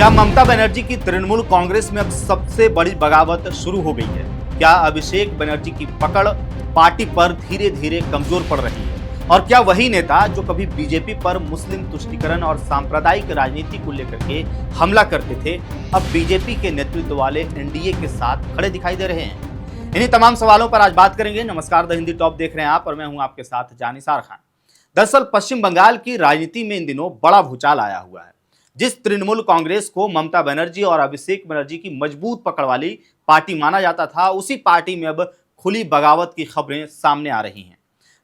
क्या ममता बनर्जी की तृणमूल कांग्रेस में अब सबसे बड़ी बगावत शुरू हो गई है? क्या अभिषेक बनर्जी की पकड़ पार्टी पर धीरे धीरे कमजोर पड़ रही है? और क्या वही नेता जो कभी बीजेपी पर मुस्लिम तुष्टीकरण और सांप्रदायिक राजनीति को लेकर के हमला करते थे, अब बीजेपी के नेतृत्व वाले एनडीए के साथ खड़े दिखाई दे रहे हैं? इन्हीं तमाम सवालों पर आज बात करेंगे। नमस्कार, द हिंदी टॉप देख रहे हैं आप और मैं हूं आपके साथ जानिसार खान। दरअसल पश्चिम बंगाल की राजनीति में इन दिनों बड़ा भूचाल आया हुआ है। जिस तृणमूल कांग्रेस को ममता बनर्जी और अभिषेक बनर्जी की मजबूत पकड़ वाली पार्टी माना जाता था, उसी पार्टी में अब खुली बगावत की खबरें सामने आ रही हैं।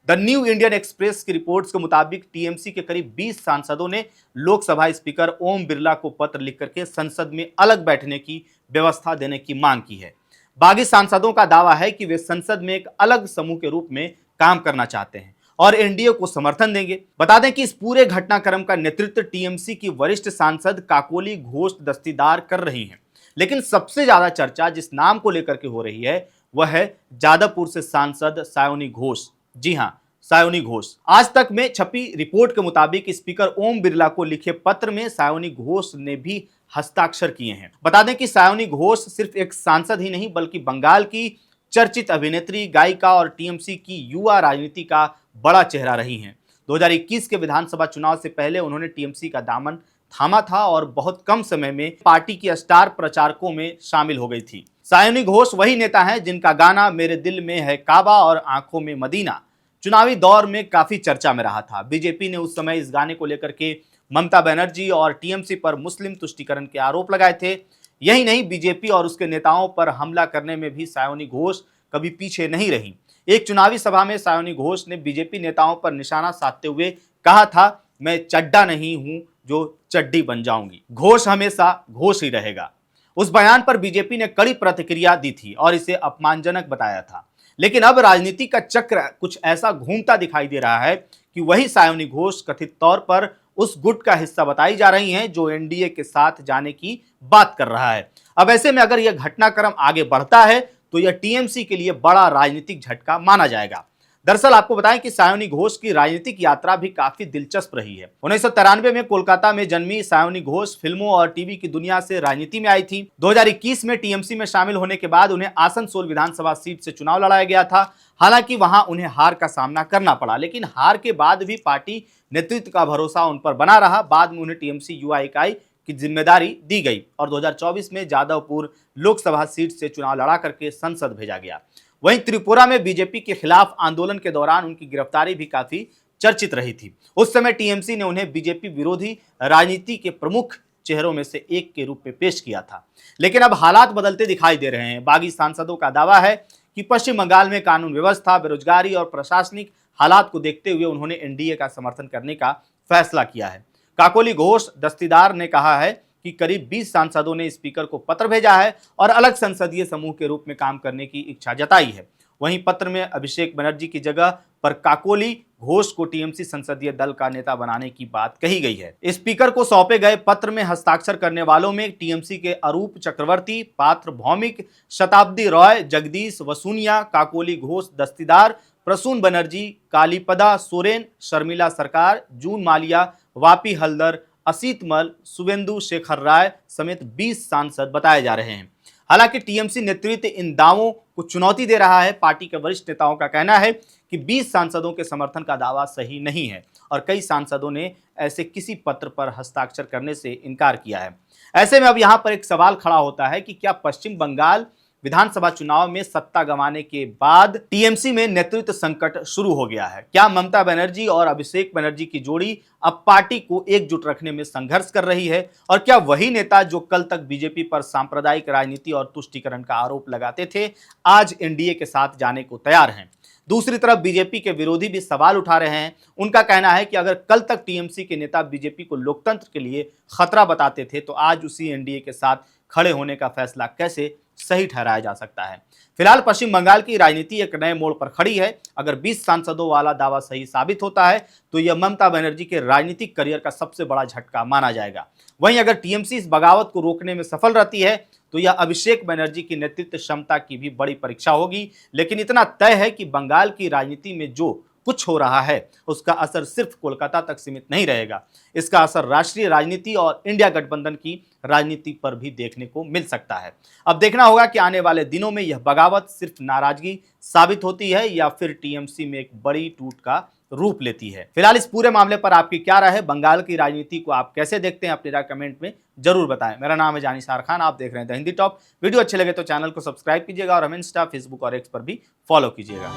द न्यू इंडियन एक्सप्रेस की रिपोर्ट्स के मुताबिक टीएमसी के करीब 20 सांसदों ने लोकसभा स्पीकर ओम बिरला को पत्र लिख करके संसद में अलग बैठने की व्यवस्था देने की मांग की है। बागी सांसदों का दावा है कि वे संसद में एक अलग समूह के रूप में काम करना चाहते हैं और एनडीए को समर्थन देंगे। बता दें कि इस पूरे घटनाक्रम का नेतृत्व टीएमसी की वरिष्ठ सांसद काकोली घोष दस्तीदार कर रही हैं। लेकिन सबसे ज्यादा चर्चा जिस नाम को लेकर के हो रही है वह है जादवपुर से सांसद सायोनी घोष। जी हां, सायोनी घोष। आज तक में छपी रिपोर्ट के मुताबिक स्पीकर ओम बिरला को लिखे पत्र में सायोनी घोष ने भी हस्ताक्षर किए हैं। बता दें कि सायोनी घोष सिर्फ एक सांसद ही नहीं बल्कि बंगाल की चर्चित अभिनेत्री, गायिका और टीएमसी की युवा राजनीति का बड़ा चेहरा रही हैं। 2021 के विधानसभा चुनाव से पहले उन्होंने टीएमसी का दामन थामा था और बहुत कम समय में पार्टी की स्टार प्रचारकों में शामिल हो गई थी। सायोनी घोष वही नेता हैं जिनका गाना मेरे दिल में है काबा और आंखों में मदीना चुनावी दौर में काफी चर्चा में रहा था। बीजेपी ने उस समय इस गाने को लेकर के ममता बनर्जी और टीएमसी पर मुस्लिम तुष्टीकरण के आरोप लगाए थे। यही नहीं, बीजेपी और उसके नेताओं पर हमला करने में भी सायोनी घोष कभी पीछे नहीं रही। एक चुनावी सभा में सायोनी घोष ने बीजेपी नेताओं पर निशाना साधते हुए कहा था, मैं चड्डा नहीं हूं जो चड्डी बन जाऊंगी, घोष हमेशा घोष ही रहेगा। उस बयान पर बीजेपी ने कड़ी प्रतिक्रिया दी थी और इसे अपमानजनक बताया था। लेकिन अब राजनीति का चक्र कुछ ऐसा घूमता दिखाई दे रहा है कि वही सायोनी घोष कथित तौर पर उस गुट का हिस्सा बताई जा रही हैं जो एनडीए के साथ जाने की बात कर रहा है। अब ऐसे में अगर यह घटनाक्रम आगे बढ़ता है तो यह टीएमसी के लिए बड़ा राजनीतिक झटका माना जाएगा। दरअसल आपको बताएं कि सायोनी घोष की राजनीतिक यात्रा भी काफी दिलचस्प रही है। 1993 में कोलकाता में जन्मी सायोनी घोष फिल्मों और टीवी की दुनिया से राजनीति में आई थी। 2021 में टीएमसी में शामिल होने के बाद उन्हें आसनसोल विधानसभा सीट से चुनाव लड़ाया गया था। हालांकि वहां उन्हें हार का सामना करना पड़ा, लेकिन हार के बाद भी पार्टी नेतृत्व का भरोसा उन पर बना रहा। बाद में उन्हें टीएमसी युवा इकाई की जिम्मेदारी दी गई और 2024 में जादवपुर लोकसभा सीट से चुनाव लड़ा करके संसद भेजा गया। वहीं त्रिपुरा में बीजेपी के खिलाफ आंदोलन के दौरान उनकी गिरफ्तारी भी काफी चर्चित रही थी। उस समय टीएमसी ने उन्हें बीजेपी विरोधी राजनीति के प्रमुख चेहरों में से एक के रूप में पेश किया था। लेकिन अब हालात बदलते दिखाई दे रहे हैं। बागी सांसदों का दावा है कि पश्चिम बंगाल में कानून व्यवस्था, बेरोजगारी और प्रशासनिक हालात को देखते हुए उन्होंने एनडीए का समर्थन करने का फैसला किया है। काकोली घोष दस्तीदार ने कहा है कि करीब 20 सांसदों ने स्पीकर को पत्र भेजा है और अलग संसदीय समूह के रूप में काम करने की इच्छा जताई है। वहीं पत्र में अभिषेक बनर्जी की जगह पर काकोली घोष को टीएमसी संसदीय दल का नेता बनाने की बात कही गई है। स्पीकर को सौंपे गए पत्र में हस्ताक्षर करने वालों में टीएमसी के अरूप चक्रवर्ती, पात्र भौमिक, शताब्दी रॉय, जगदीश वसूनिया, काकोली घोष दस्तीदार, प्रसून बनर्जी, कालीपदा सोरेन, शर्मिला सरकार, जून मालिया, वापी हल्दर, असीत मल, शुभेंदु शेखर राय समेत 20 सांसद बताए जा रहे हैं। हालांकि टीएमसी नेतृत्व इन दावों को चुनौती दे रहा है। पार्टी के वरिष्ठ नेताओं का कहना है कि 20 सांसदों के समर्थन का दावा सही नहीं है और कई सांसदों ने ऐसे किसी पत्र पर हस्ताक्षर करने से इनकार किया है। ऐसे में अब यहां पर एक सवाल खड़ा होता है कि क्या पश्चिम बंगाल विधानसभा चुनाव में सत्ता गंवाने के बाद टीएमसी में नेतृत्व संकट शुरू हो गया है? क्या ममता बनर्जी और अभिषेक बनर्जी की जोड़ी अब पार्टी को एकजुट रखने में संघर्ष कर रही है? और क्या वही नेता जो कल तक बीजेपी पर सांप्रदायिक राजनीति और तुष्टीकरण का आरोप लगाते थे, आज एनडीए के साथ जाने को तैयार हैं? दूसरी तरफ बीजेपी के विरोधी भी सवाल उठा रहे हैं। उनका कहना है कि अगर कल तक टीएमसी के नेता बीजेपी को लोकतंत्र के लिए खतरा बताते थे तो आज उसी एनडीए के साथ खड़े होने का फैसला कैसे सही ठहराया जा सकता है? फिलहाल पश्चिम बंगाल की राजनीति एक नए मोड़ पर खड़ी है। अगर 20 सांसदों वाला दावा सही साबित होता है तो यह ममता बनर्जी के राजनीतिक करियर का सबसे बड़ा झटका माना जाएगा। वहीं अगर टीएमसी इस बगावत को रोकने में सफल रहती है तो यह अभिषेक बनर्जी की नेतृत्व क्षमता की भी बड़ी परीक्षा होगी। लेकिन इतना तय है कि बंगाल की राजनीति में जो कुछ हो रहा है उसका असर सिर्फ कोलकाता तक सीमित नहीं रहेगा, इसका असर राष्ट्रीय राजनीति और इंडिया गठबंधन की राजनीति पर भी देखने को मिल सकता है। अब देखना होगा कि आने वाले दिनों में यह बगावत सिर्फ नाराजगी साबित होती है या फिर टीएमसी में एक बड़ी टूट का रूप लेती है। फिलहाल इस पूरे मामले पर आपकी क्या राय है, बंगाल की राजनीति को आप कैसे देखते हैं, अपनी राय कमेंट में जरूर बताएं। मेरा नाम है जानिसार खान, आप देख रहे हैं द हिंदी टॉप। वीडियो अच्छे लगे तो चैनल को सब्सक्राइब कीजिएगा और हमें इंस्टा, फेसबुक और एक्स पर भी फॉलो कीजिएगा।